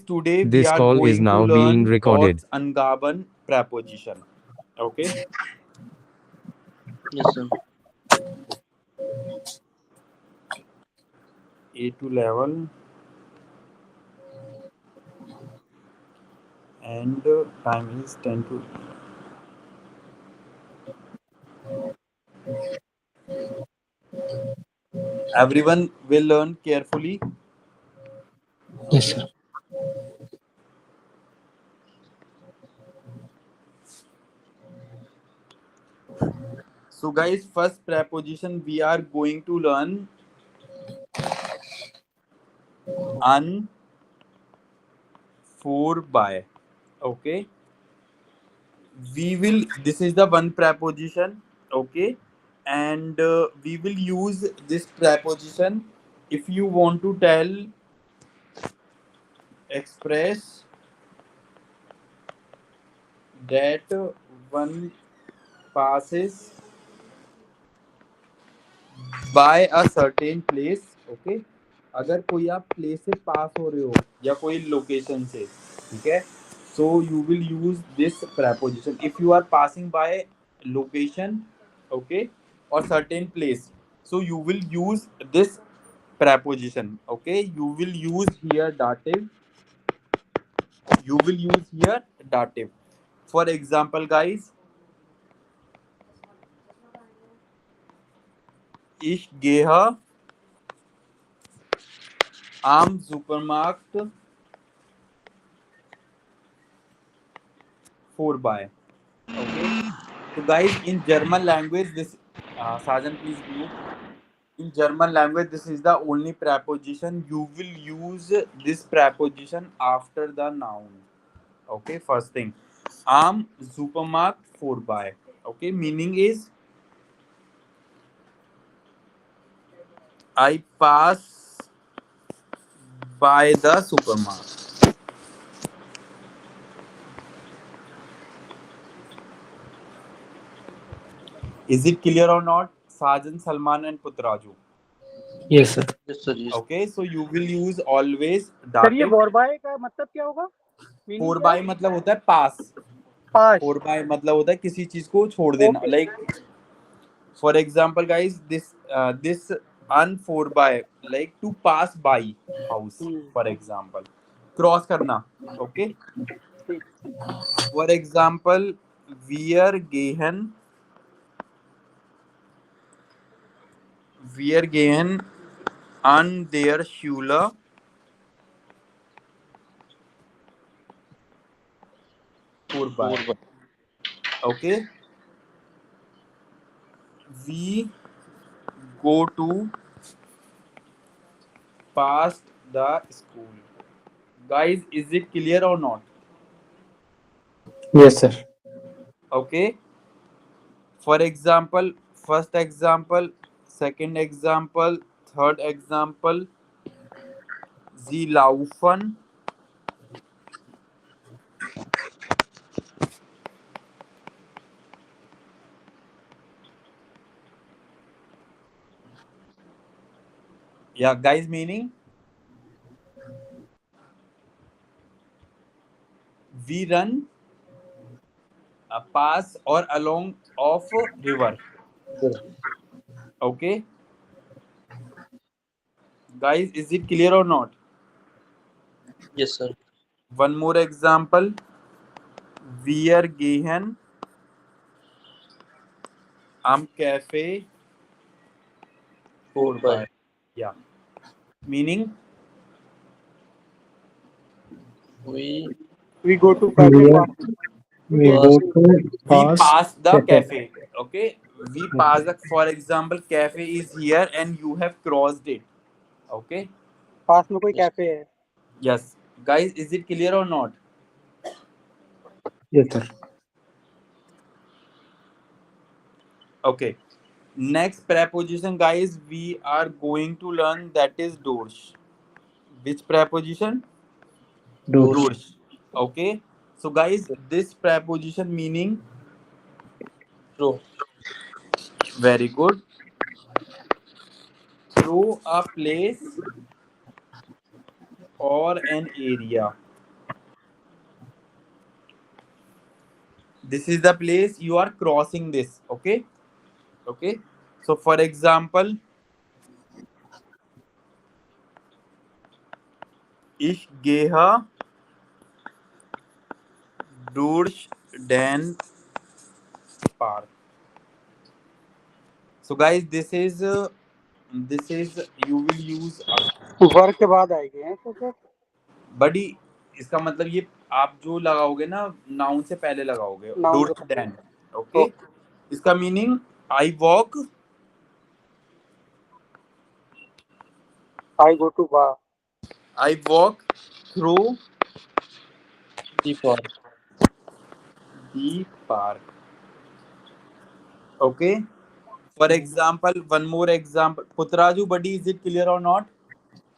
today we This are call is going to now being learn recorded. God's ungaban preposition. Okay. Yes, sir. A2 level and time is 10 to. Everyone will learn carefully. Yes, sir. So guys, first preposition we are going to learn un, for, by. Okay. This is the one preposition. Okay. And we will use this preposition if you want to express that one passes by a certain place. Okay. अगर कोई आप place से पास हो रहे हो या कोई location से, ठीक है, so you will use this preposition if you are passing by location, okay, or certain place, so you will use this preposition. Okay, you will use here dative. For example guys, ich gehe am Supermarkt vorbei. Okay. So guys, in German language, this Sajan, please mute. In German language, this is the only preposition. You will use this preposition after the noun. Okay, first thing. Am Supermarkt vorbei. Okay, meaning is I pass by the supermarket. Is it clear or not? Sajan, Salman, and Putraju. Yes, sir. Yes, sir. Yes. Okay, so you will use always sir ये dative. बोरबाई का मतलब क्या होगा? Meaning four क्या bye है? मतलब होता है पास. पास. फोर बाय मतलब होता है किसी चीज को छोड़ देना. Okay. Like for example guys, this अन फोर बाय like to pass by house. For example cross करना. Okay. For example wir gehen an der Schule vorbei. Okay, we go to past the school. Guys, is it clear or not? Yes, sir. Okay. For example, first example, second example, third example, sie laufen yeah guys, meaning we run pass or along of river. Okay, guys, is it clear or not? Yes, sir. One more example, wir gehen am cafe vorbei. Yeah, meaning We go to cafe pass. We go to we pass pass the cafe. cafe. Okay, we pass the, for example, cafe is here and you have crossed it. Okay. पास में कोई cafe है. Yes, guys, is it clear or not? Yes, sir. Okay. Next preposition, guys, we are going to learn, that is durch. Which preposition? Durch. Okay. So, guys, this preposition meaning True. very good. Through a place or an area. This is the place you are crossing this. Okay. Okay. So for example, ich gehe durch den Park. So guys, this is you will use वर्ग के बाद आएगी है तो sir बड़ी, इसका मतलब ये आप जो लगाओगे ना नाउन से पहले लगाओगे Noun से डोर्च पहले। डैन। ओके, इसका meaning I walk I go to bar. Through The park. The park. Okay, for example one more example, Putraju buddy, is it clear or not?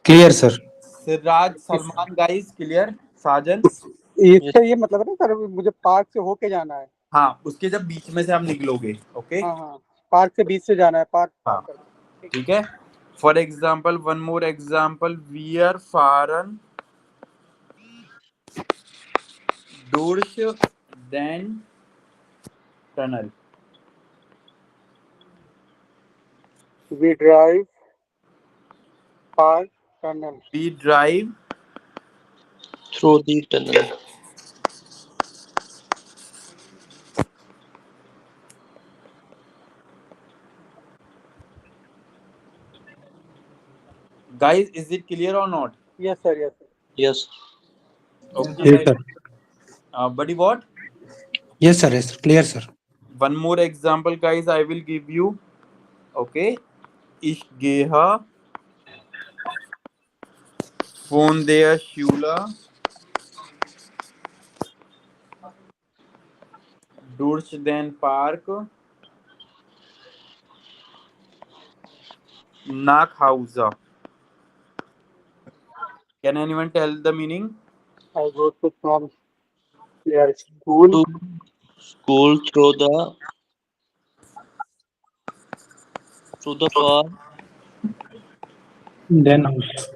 Clear, sir. Siraj Salman guys clear? Sajan? इसका ये मतलब है ना सर मुझे पार्क से होके जाना है। हाँ, उसके जब बीच में से आप निकलोगे। ओके, हाँ हाँ पार्क से बीच से जाना है पार्क। हाँ, ठीक है। For example one more example, वी आर फारन डोर्स देन टनल। We drive park tunnel. We drive Through the tunnel. guys, is it clear or not? Yes sir, yes sir. Yes. Okay, Yes, sir. buddy, what? Yes, sir. Yes, clear, sir. One more example, guys, I will give you. Okay, ich gehe von der Schule durch den Park nach Hause. Can anyone tell the meaning? I go to from their school To school through the park. Then house.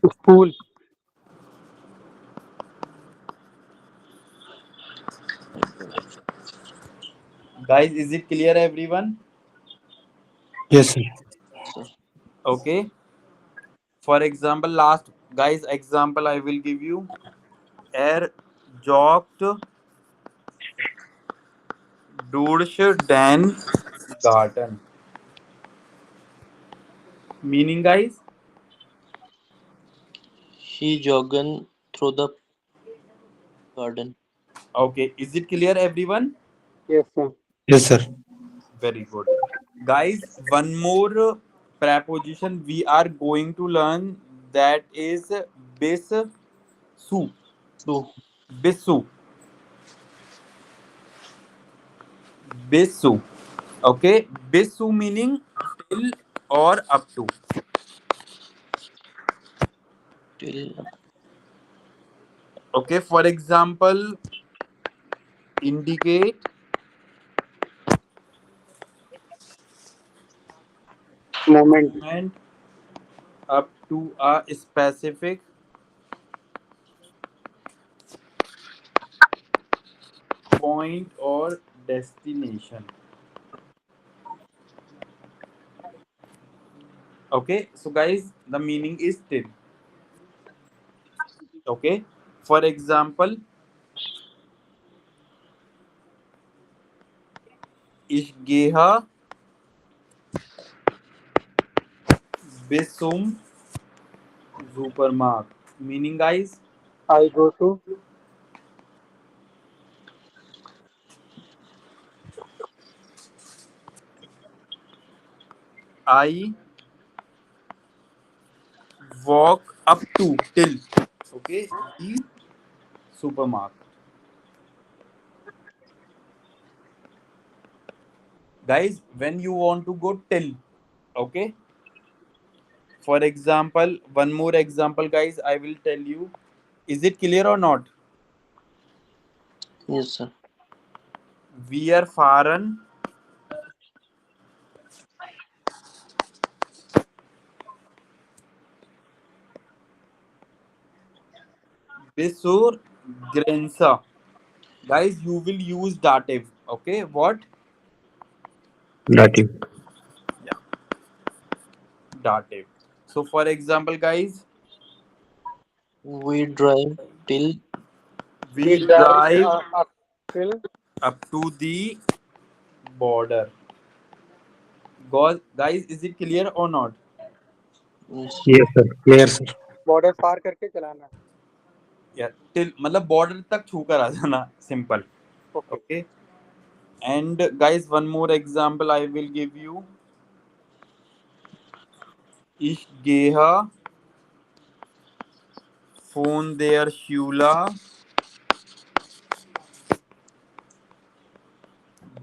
to school. Guys, is it clear, everyone? Yes, sir. Okay. For example, last guys example I will give you. Er jogged durch den Garten. Meaning, guys? He jogged through the garden. Okay. Is it clear, everyone? Yes sir. Yes, sir. Very good. Guys, one more preposition we are going to learn, that is bis su. True. Bisu. Bisu. Okay. Bisu meaning till or up to. Till. Okay. For example, indicate Moment. and up to a specific point or destination. Okay, so guys, the meaning is till. Okay, for example, ich gehe bis zum Supermarkt. Meaning, guys, I go to I walk up to till. Okay, the supermarket. Guys, when you want to go till, okay. For example, one more example, guys, I will tell you. Is it clear or not? Yes, sir. Wir fahren bis zur Grenze. Guys, you will use dative. Okay, what? Dative. Yeah, dative. So, for example, guys, We drive till we We drive drive up till up to the border. Guys, is it clear or not? yes, Yes, sir. Clear, sir. border पार करके चलाना. Yeah, till मतलब border तक छू कर आ जाना. Simple. Okay. Okay. And guys, one more example I will give you. Ich gehe von der Schule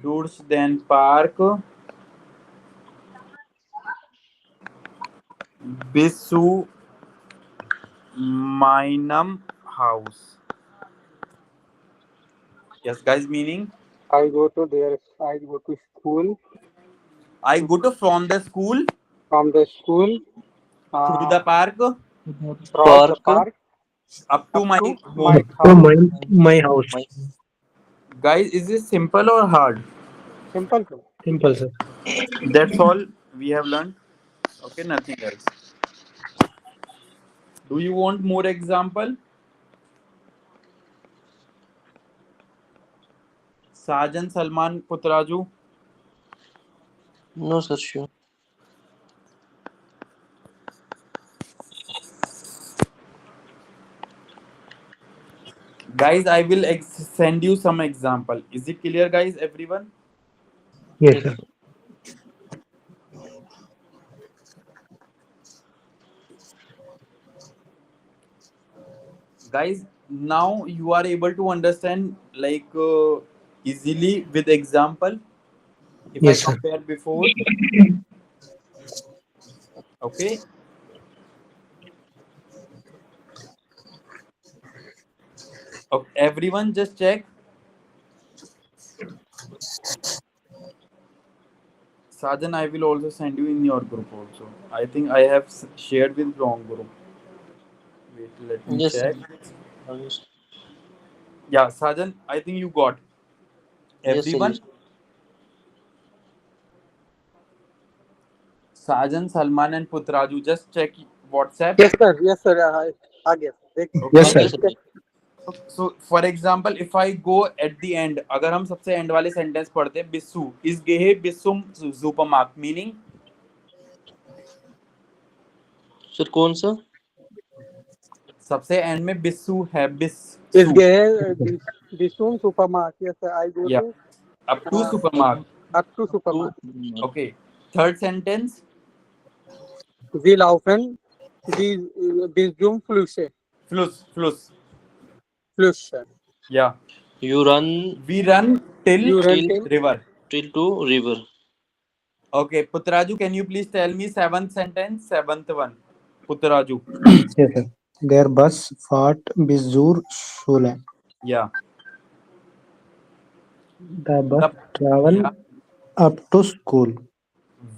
durch den Park bis zu meinem Haus. Yes, guys, meaning I go to there. I go to school. I go to from the school From the school, through the park cross the park park up to up my to home. my To house. my house. my Guys, is this simple or hard? Simple too. Simple, sir. That's all we have learned. Okay, nothing else. Do you want more example? Sajan Salman Putraju. no sir sure. Guys, I will send you some example. Is it clear, guys? Everyone? Yes, Yes, sir. sir. Guys, now you are able to understand like easily with example. If I Yes, sir. compare before, okay. Okay, everyone, just check. Sajan, I will also send you in your group also. I think I have shared with wrong group. Wait, let me Yes sir. check. Yes Yeah, Sajan, I think you got yes sir. everyone. Yes. Sajan, Salman, and Putraju. Just check WhatsApp. Yes sir. Yes sir. आ गया. देख. Yes, Okay. sir. Yes sir. So, for example, if I go at the end, अगर हम सबसे end वाले sentence पढ़ते हैं, Bissu is gehe bissum supermarket, meaning sir कौन सा सबसे end में बिस्सू है, Is Bissu. there Bisum supermarket? Yes sir. I go Yeah, to up to uh, supermarket. up to to supermarket. Okay. Third sentence, Sie laufen bis zum Flüsse. Fluss. Flüsse. Yeah, you run we run till You run till till river. till to river Okay, Putraju, can you please tell me seventh sentence, seventh one, Putraju. Yes, sir. Their bus fought Bizur Shule. Yeah, The bus the travel yeah, up to school.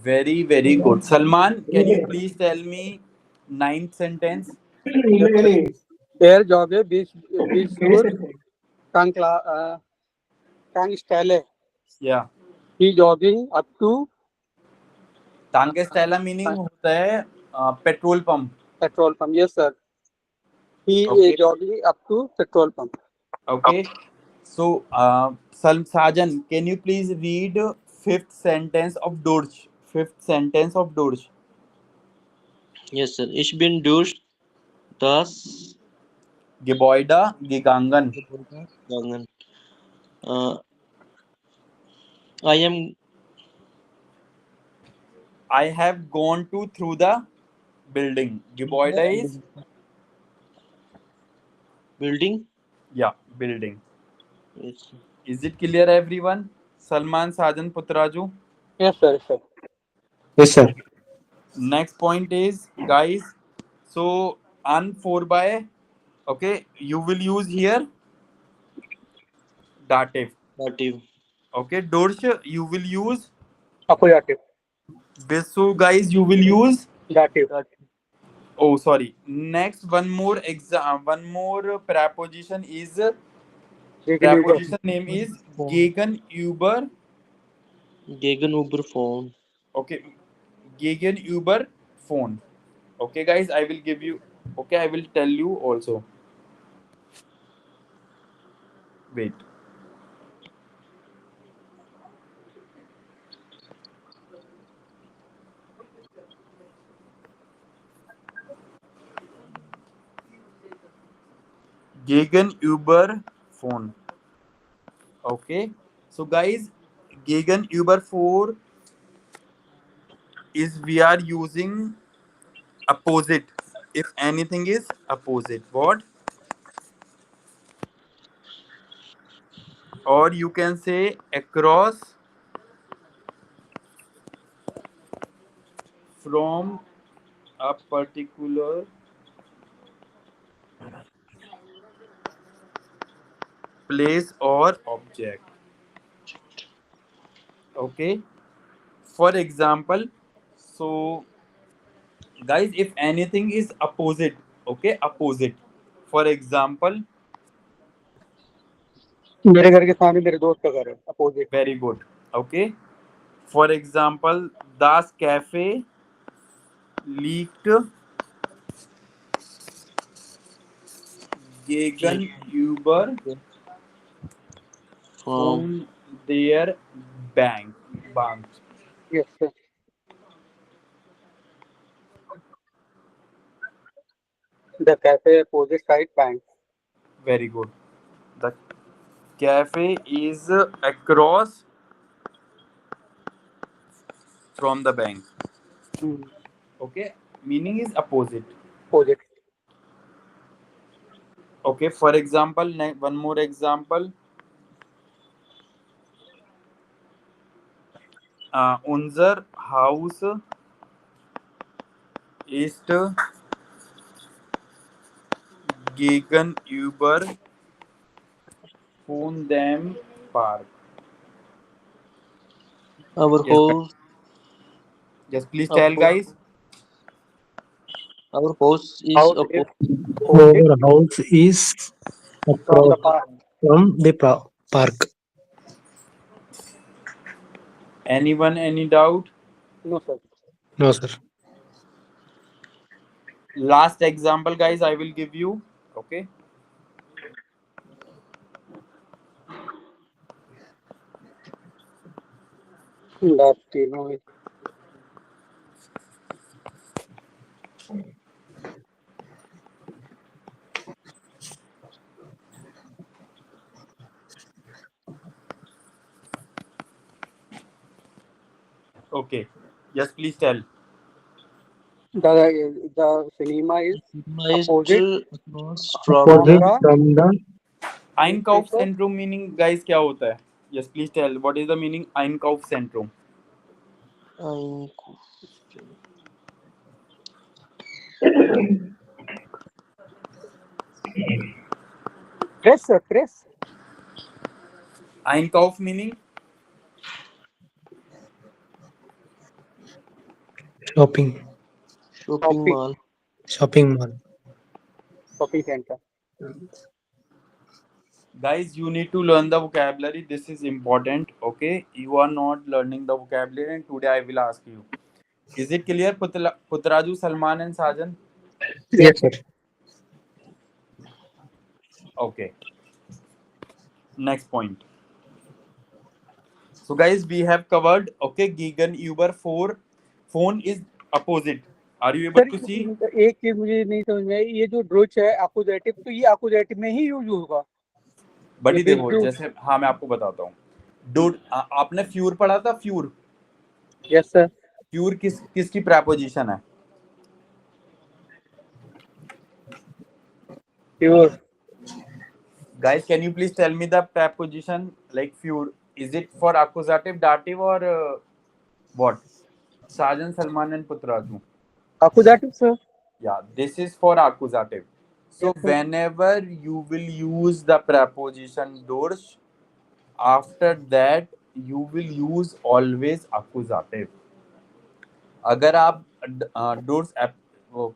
very good. Salman, can you please tell me ninth sentence? er jogge bis zur Tankstelle. Yeah, He jogging up to टांके Stella meaning होता है petrol pump. petrol pump. Yes sir. He Okay, is jogging up to petrol pump. okay. So, Sajan, can you please read fifth sentence of Dorsch? Fifth sentence of Dorsch. yes sir ich bin durch das Gebäude gegangen. gegangen I am I have gone to through the building. Gebäude is building yeah, building. yes Is it clear, everyone? Salman, Sajan, Putraju. Yes sir. Yes, sir. Yes, sir. Next point is, guys. So, un 4 by. Okay, you will use here dative. dative Okay, Dorsch, you will use. Accusative. Besu, guys, you will use. Dative. Oh, sorry. Next, one more preposition is Preposition name is Phone. Gegenüber. Gegenüber phone. Okay, Gegenüber phone. Okay, guys, I will give you. Okay, I will tell you also. Wait. Gegenüber phone. Okay, so guys, Gegenüber phone is we are using opposite. If anything is opposite, what? Or you can say across from a particular place or object. Okay, for example, so guys, if anything is opposite, okay, opposite, for example, मेरे घर के सामने मेरे दोस्त का घर है, opposite. very good. Okay, for example, Das Cafe leaked Gegenüber From from their bank. Yes, sir. The cafe opposite side bank. Very good. The cafe is across from the bank. Okay, meaning is opposite. Opposite. Okay, for example, one more example. Unser Haus ist gegenüber von dem Park. our Yes, house. yes, please Our tell house, guys. our house is House is opposite. Our house is from the across park. from the park. Anyone, any doubt? No, sir. No, sir. Last example, guys, I will give you. Okay. Last, you know, Okay. Yes, please tell. the cinema is Is opposite across from Opposite the from the Einkaufszentrum meaning guys क्या होता है? Yes, please tell. What is the meaning Einkaufszentrum? press, sir. Press. Einkauf meaning shopping shopping Shopping. mall. shopping mall. Shopping center. guys, you need to learn the vocabulary. This is important. Okay, you are not learning the vocabulary, and today I will ask you. Is it clear, Putraju, Salman, and Sajan? Yes, sir. Okay. Next point. So, guys, we have covered. Okay, Gegenüber phone is opposite. Are you able sir to see? एक चीज मुझे नहीं समझ में आई, ये जो ड्रोच है appositive, तो ये अपोजिटिव में ही यूज होगा. बड़ी ये देखो बिल्कुल. जैसे हाँ मैं आपको बताता हूँ. डूड आपने फ्यूर पढ़ा था? फ्यूर यस सर. फ्यूर किसकी प्रेपोजिशन है? Pure. Guys, can you please tell me the preposition like few? Is it for accusative, dative, or what? Sajan, Salman, and Putraju. Appositive sir. Yeah, this is for accusative. So Yes, sir. whenever you will use the preposition durch, after that you will use always accusative. अगर आप doors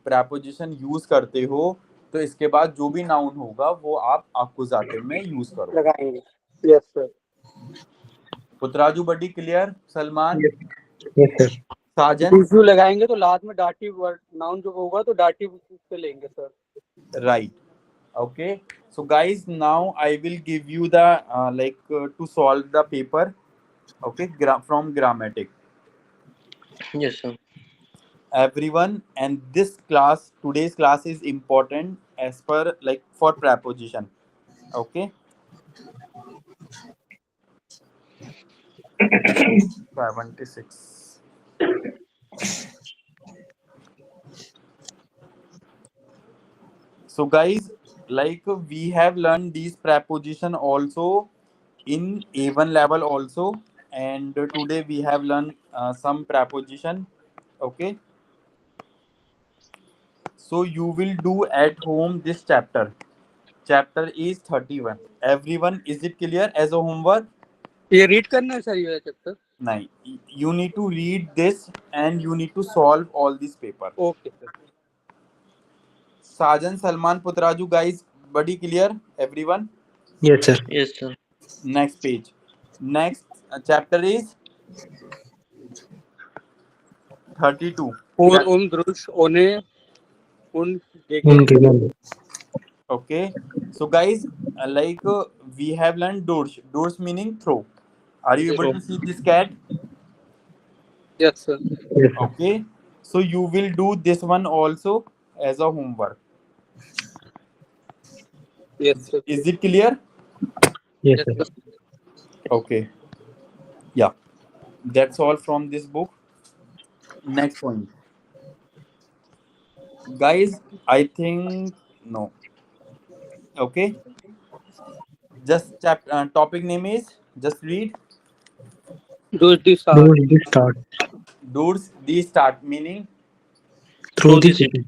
preposition use करते हो तो इसके बाद जो भी noun होगा वो आप accusative में यूज करो. लगाएंगे. Yes sir. Putraju buddy clear? Salman, Yes, sir. Sajan, Biju लगाएंगे तो लास्ट में डाटिव वर्ड नाउन जो होगा तो डाटिव से लेंगे sir. right? Okay, so guys, now I will give you the to solve the paper. Okay, from grammatic. Yes, sir. Everyone, and today's class is important as per for preposition. Okay, 76. So guys, we have learned these preposition also in A1 level also, and today we have learned some preposition. Okay, so you will do at home this chapter. Chapter is 31. Everyone, is it clear as a homework? ये read करना है sir ये chapter. No. You need to read this and you need to solve all this paper. Okay sir. Sajan, Salman, Putraju, guys, buddy clear? Everyone? Yes, sir. Yes, sir. Next page. Next chapter is 32. और उन दृश्य ओने उन उनके लिए. Okay. So guys, we have learned doors. Doors meaning throw. Are you able to see this cat? Yes sir. Yes, sir. Okay. So you will do this one also as a homework. Yes sir. Is it clear? Yes, yes sir. Sir. Okay. Yeah. That's all from this book. Next point. Guys, I think no. Okay. Just topic name is just read. Those the start. Through the start. Doors the start meaning Through the city.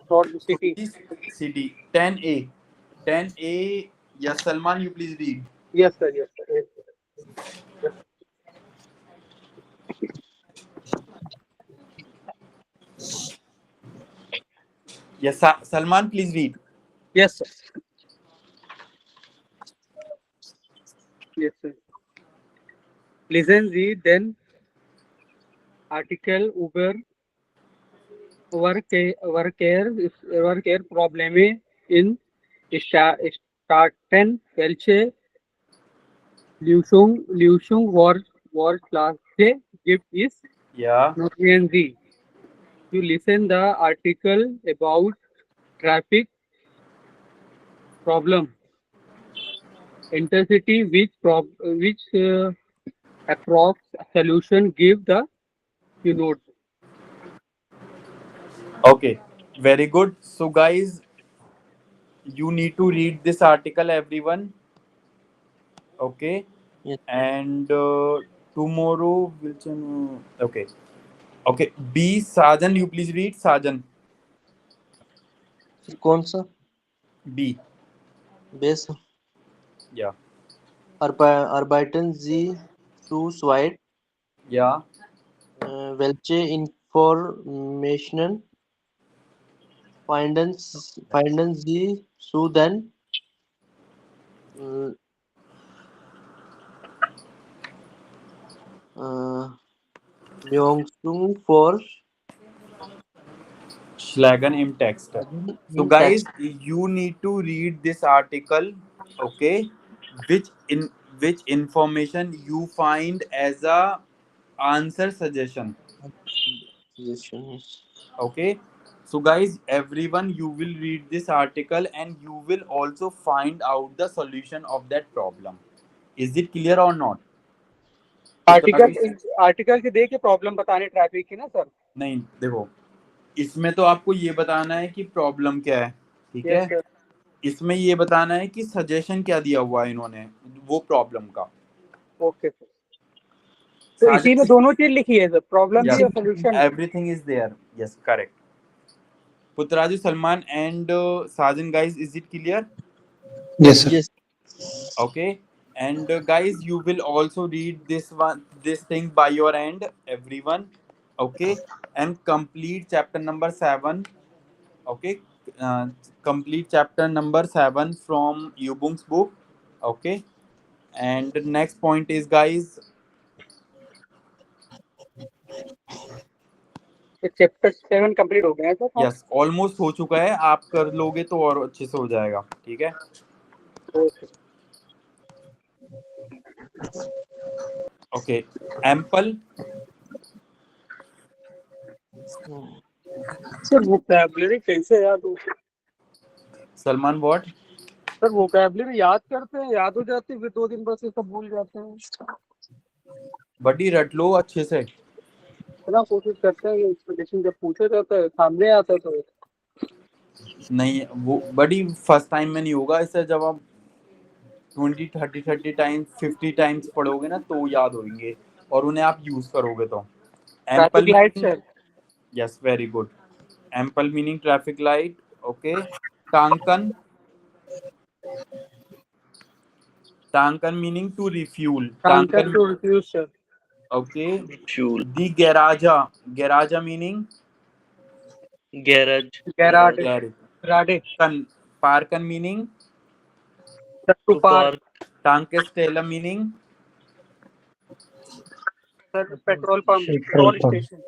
Throughout the city. city. 10A. 10A. Yes, Salman, you please read. Yes sir. Yes sir. Yes, sir. Yes, Salman, please read. Yes sir. Yes sir. Listen, read, then article über Worker Probleme in Staaten, welche Lösung Vorschläge gibt es? Yeah. Notieren Sie. You listen the article about traffic problem. Intensity which approx solution give the note. Okay. Very good. So, guys, you need to read this article, everyone. Okay. Yes. And tomorrow will. Okay. Okay. B. Sajan, you please read. Sajan. Sir, कौन सा? B. Base. Yeah. Arbeiten Sie zu zweit? Yeah. Welche Informationen finden Sie zu den Lösungen vor Schlagen im text. So guys, you need to read this article, okay? Which information you find as a answer suggestion, okay? So guys, everyone, you will read this article and you will also find out the solution of that problem. Is it clear or not? Article के देख के problem बताने traffic की ना sir. नहीं, देखो इसमें तो आपको ये बताना है कि प्रॉब्लम क्या है, ठीक है. Yes, sir. इसमें ये बताना है कि सजेशन क्या दिया हुआ है इन्होंने वो प्रॉब्लम का. Okay sir. तो इसी में दोनों चीज लिखी है सर, प्रॉब्लम भी और solution. Everything is there. Yes, correct. Putraju, Salman and Sajan, guys, is it clear? Yes, sir. Yes. Okay. And guys, you will also read this thing by your end, everyone. Okay. And complete chapter number 7. Okay. complete chapter number 7 from Yubung's book. Okay, and the next point is, guys, chapter 7 complete हो गया है sir. yes, almost हो चुका है, आप कर लोगे तो और अच्छे से हो जाएगा, ठीक है। ओके, ample, सर वोकैबुलरी कैसे याद हो? सलमान व्हाट? सर वोकैबुलरी याद करते हैं, याद हो जाती है, फिर 2 दिन बाद से सब भूल जाते हैं। बड़ी रट लो अच्छे से। इतना कोशिश करते हैं कि एक्सपेक्टेशन जब पूछा जाता है सामने आता है तो नहीं, वो बड़ी फर्स्ट टाइम में नहीं होगा, इससे जब आप 20 30 टाइम्स 50 टाइम्स पढ़ोगे ना तो याद होंगे और उन्हें आप यूज करोगे तो। Traffic light sir. Yes, very good. एम्पल मीनिंग ट्रैफिक लाइट। ओके, टांकन, टांकन मीनिंग टू रिफ्यूल। टांकन to refuel sir. Okay, fuel, दी गैराजा, गैराजा मीनिंग garage, गैराज, गैरेज। राडे, कन, पार्कन meaning to to park park, टांकेस्टेलम meaning sir, petrol pump, petrol petrol pump. Station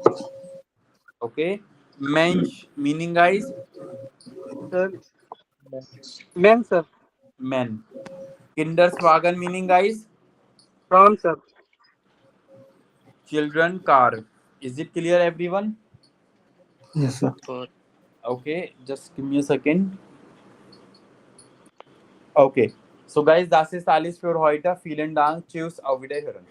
okay, मेंश meaning guys sir, men sir, men। किंडर्सवागन meaning guys from sir, children car। Is it clear everyone? Yes, sir. for Okay, just give me a second. Okay, so guys, das ist alles für heute. Vielen Dank, tschüss, auf Wiederhören।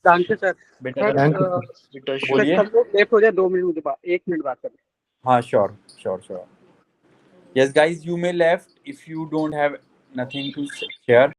Thank you sir. बेटा sir Thank you, sir. beta shoe, बोलिए। सब लोग left हो जाए 2 minute बाद, 1 minute बाद करें। हाँ, sure। Yes guys, you may left if you don't have nothing to share।